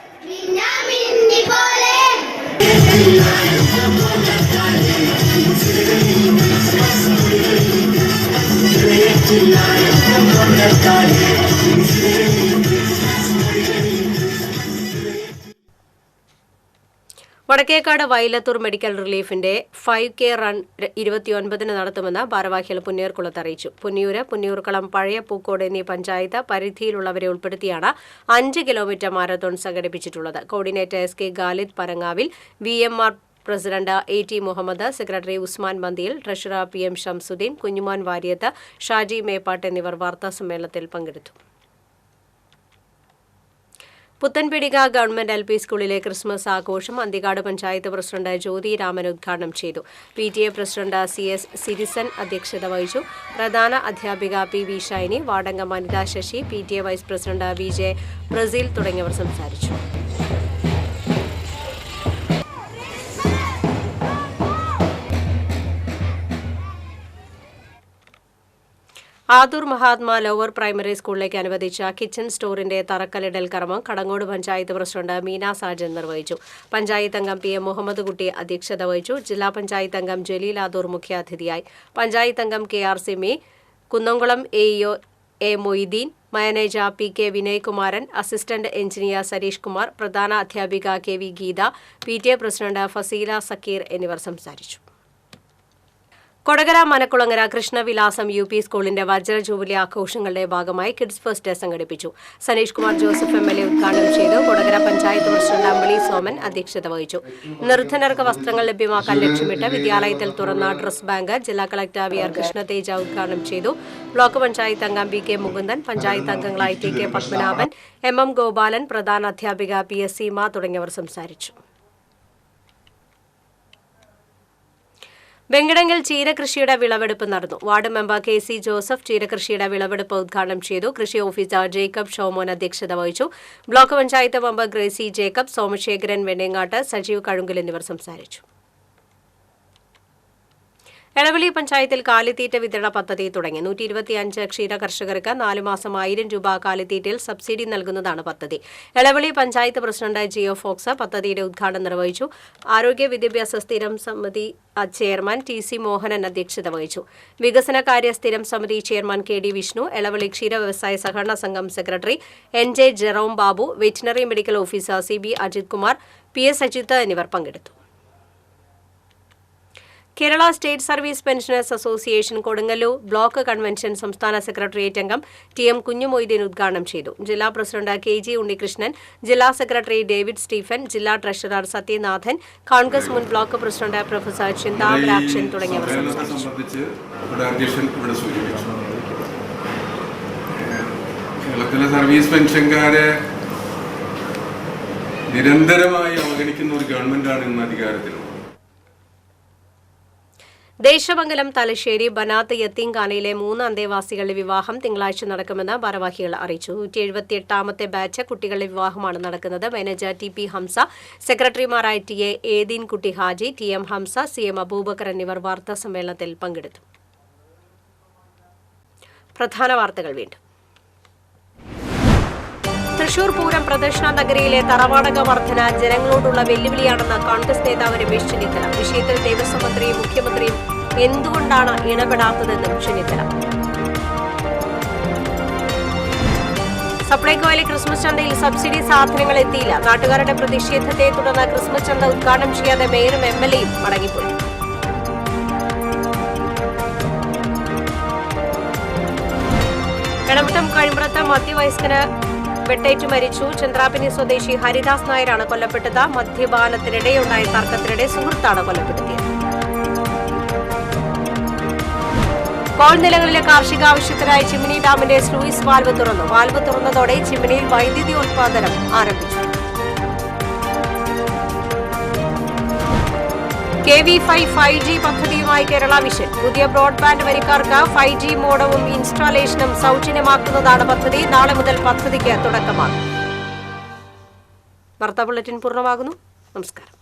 Speaker 1: വടക്കേക്കാട് വൈലത്തൂർ മെഡിക്കൽ റിലീഫിന്റെ 5K റൺ 29-ന് നടത്തുമെന്ന് ഭാരവാഹികൾ പുന്നിയൂർക്കുളത്ത് അറിയിച്ചു. പുന്നിയൂര്, പുന്നിയൂർക്കുളം, പഴയ പൂക്കോട് എന്നീ പഞ്ചായത്ത് പരിധിയിലുള്ളവരെ ഉൾപ്പെടുത്തിയാണ് 5 കിലോമീറ്റർ മാരത്തോൺ സംഘടിപ്പിച്ചിട്ടുള്ളത്. Coordinator SK Galid Parangavil, VMR president AT Muhammad, secretary Usman Manthiyil, treasurer PM Shamsuddin, Kunjumon Variyath, Shaji Meppattu എന്നിവർ വാർത്താസമ്മേളനത്തിൽ പങ്കെടുത്തു. പുത്തൻപീടിക ഗവൺമെന്റ് LP സ്കൂളിലെ ക്രിസ്മസ് ആഘോഷം അന്തിക്കാട് പഞ്ചായത്ത് പ്രസിഡന്റ് ജ്യോതി രാമൻ ഉദ്ഘാടനം ചെയ്തു. PTA പ്രസിഡന്റ് CS സിരിസൺ അധ്യക്ഷത വഹിച്ചു. പ്രധാന അധ്യാപിക PV ഷൈനി, വാർഡംഗം Anitha Sasi, PTA vice president VJ Brazil തുടങ്ങിയവർ സംസാരിച്ചു. ആദൂർ മഹാത്മാ ലോവർ പ്രൈമറി സ്കൂളിലേക്ക് അനുവദിച്ച കിച്ചൺ സ്റ്റോറിന്റെ തറക്കല്ലിടൽ കർമ്മം കടങ്ങോട് പഞ്ചായത്ത് പ്രസിഡന്റ് മീന സാജൻ നിർവഹിച്ചു. പഞ്ചായത്ത് അംഗം PM മുഹമ്മദ് കുട്ടി അധ്യക്ഷത വഹിച്ചു. ജില്ലാ പഞ്ചായത്ത് അംഗം ജലീൽ ആദൂർ മുഖ്യാതിഥിയായി. പഞ്ചായത്ത് അംഗം KR Simi, Kunnamkulam AEO A Moideen, manager PK Vinaykumaran, assistant engineer Sareesh Kumar, പ്രധാന അധ്യാപിക KV Geetha, PTA president Faseela Zakir എന്നിവർ സംസാരിച്ചു. കൊടകര മനക്കുളങ്ങര കൃഷ്ണവിലാസം UP സ്കൂളിന്റെ വജ്ര ജൂബിലി ആഘോഷങ്ങളുടെ ഭാഗമായി കിഡ്സ് ഫസ്റ്റ് ഡേ സംഘടിപ്പിച്ചു. സനീഷ് കുമാർ ജോസഫ് MLA ഉദ്ഘാടനം ചെയ്തു. കൊടകര പഞ്ചായത്ത് പ്രസിഡന്റ് അമ്പളി സോമൻ അധ്യക്ഷത വഹിച്ചു. നിർധനർക്ക് വസ്ത്രങ്ങൾ ലഭ്യമാക്കാൻ ലക്ഷ്യമിട്ട് വിദ്യാലയത്തിൽ തുറന്ന ഡ്രസ് ബാങ്ക് ജില്ലാ കളക്ടർ VR കൃഷ്ണതേജ ഉദ്ഘാടനം ചെയ്തു. ബ്ലോക്ക് പഞ്ചായത്ത് അംഗം BK മുകുന്ദൻ, പഞ്ചായത്ത് അംഗങ്ങളായി TK പത്മനാഭൻ, MM ഗോപാലൻ, പ്രധാന അധ്യാപിക PS സീമ തുടങ്ങിയവർ സംസാരിച്ചു. വെങ്കിടങ്ങിൽ ചീരകൃഷിയുടെ വിളവെടുപ്പ് നടന്നു. വാർഡ് മെമ്പർ KC ജോസഫ് ചീരകൃഷിയുടെ വിളവെടുപ്പ് ഉദ്ഘാടനം ചെയ്തു. കൃഷി ഓഫീസർ ജേക്കബ് ഷോമോൻ അധ്യക്ഷത വഹിച്ചു. Block panchayat member Gracy Jacob, Somasekharan Vennengat, Sajeev Kazhungil എന്നിവർ സംസാരിച്ചു. എളവള്ളി പഞ്ചായത്തിൽ കാലിത്തീറ്റ വിതരണ പദ്ധതി തുടങ്ങി. 125 ക്ഷീര കർഷകർക്ക് 4 മാസം 1000 രൂപ കാലിത്തീറ്റയിൽ സബ്സിഡി നൽകുന്നതാണ് പദ്ധതി. Elavally panchayat president GO Fox പദ്ധതിയുടെ ഉദ്ഘാടനം നിർവഹിച്ചു. ആരോഗ്യ വിദ്യാഭ്യാസ സ്ഥിരം സമിതി ചെയർമാൻ TC മോഹനൻ അധ്യക്ഷത വഹിച്ചു. വികസനകാര്യ സ്ഥിരം സമിതി ചെയർമാൻ KD വിഷ്ണു, എളവള്ളി ക്ഷീര വ്യവസായ സഹകരണ സംഘം secretary NJ Jerome Babu, veterinary medical officer CB Ajith Kumar, PS Ajith എന്നിവർ പങ്കെടുത്തു. Kerala state service pensioners association Kodungallur block convention സംസ്ഥാന സെക്രട്ടേറിയറ്റ് അംഗം TM കുഞ്ഞുമൊയ്തീൻ ഉദ്ഘാടനം ചെയ്തു. ജില്ലാ പ്രസിഡന്റ് KG ഉണ്ണികൃഷ്ണൻ, ജില്ലാ സെക്രട്ടറി ഡേവിഡ് സ്റ്റീഫൻ, ജില്ലാ ട്രഷറർ സത്യനാഥൻ, കോൺഗ്രസ് മുൻ ബ്ലോക്ക് പ്രസിഡന്റ് പ്രൊഫസർ ചിന്താമരാക്ഷൻ തുടങ്ങിയവർ സംസാരിച്ചു.
Speaker 10: കേരളത്തിലെ സർവീസ് പെൻഷൻകാരെ നിരന്തരമായി അവഗണിക്കുന്ന ഒരു ഗവൺമെന്റാണ് ഇന്ന് അധികാരത്തിലുള്ളത്.
Speaker 1: ദേശമംഗലം തലശ്ശേരി ബനാത്ത് യത്തീംഖാനയിലെ 3 അന്തേവാസികളുടെ വിവാഹം തിങ്കളാഴ്ച നടക്കുമെന്ന് ഭാരവാഹികൾ അറിയിച്ചു. 178ാമത്തെ ബാച്ച് കുട്ടികളുടെ വിവാഹമാണ് നടക്കുന്നത്. മാനേജർ TP ഹംസ, സെക്രട്ടറിമാരായ TA ഏദീൻ കുട്ടി ഹാജി, TM ഹംസ, CM അബൂബക്കർ എന്നിവർ വാർത്താ സമ്മേളനത്തിൽ പങ്കെടുത്തു. പ്രധാന വാർത്തകൾ വീണ്ടും. തൃശൂർ പൂരം പ്രദക്ഷിണ നഗരിയിലെ തറവാടക വർധന ജനങ്ങളോടുള്ള വെല്ലുവിളിയാണെന്ന് കോൺഗ്രസ് നേതാവ് രമേശ് ചെന്നിത്തല. വിഷയത്തിൽ ദേവസ്വം മന്ത്രിയും മുഖ്യമന്ത്രിയും എന്തുകൊണ്ടാണ് ഇടപെടാത്തതെന്നും ചെന്നിത്തല. സപ്ലൈകോയിലെ ക്രിസ്മസ് ചന്തയിൽ സബ്സിഡി സാധനങ്ങൾ എത്തിയില്ല. നാട്ടുകാരുടെ പ്രതിഷേധത്തെ തുടർന്ന് ക്രിസ്മസ് ചന്ത ഉദ്ഘാടനം ചെയ്യാതെ മേയറും MLAയും മടങ്ങിപ്പോയി. എടമറ്റം കഴിമ്പ്രത്ത് മധ്യവയസ്കന് വെട്ടേറ്റ് മരിച്ചു. ചന്ദ്രാപിനി സ്വദേശി ഹരിദാസ് നായരാണ് കൊല്ലപ്പെട്ടത്. മദ്യപാനത്തിനിടെയുണ്ടായ തർക്കത്തിനിടെ സുഹൃത്താണ് കൊലപ്പെടുത്തിയത്. കോൾ നിലങ്ങളിലെ കാർഷിക ആവശ്യത്തിനായി ചിമ്മിനി ഡാമിന്റെ സ്ലൂയിസ് വാൽവ് തുറന്നു. വാൽവ് തുറന്നതോടെ ചിമ്മിനിയിൽ വൈദ്യുതി ഉൽപാദനം ആരംഭിച്ചു. KV5 5G പദ്ധതിയുമായി കേരള വിഷൻ. പുതിയ ബ്രോഡ്ബാൻഡ് വരിക്കാർക്ക് 5G മോഡവും ഇൻസ്റ്റാളേഷനും സൗജന്യമാക്കുന്നതാണ് പദ്ധതി. നാളെ മുതൽ പദ്ധതിക്ക് തുടക്കമാകും. വാർത്താ ബുള്ളറ്റിൻ പൂർണ്ണമാകുന്നു. നമസ്കാരം.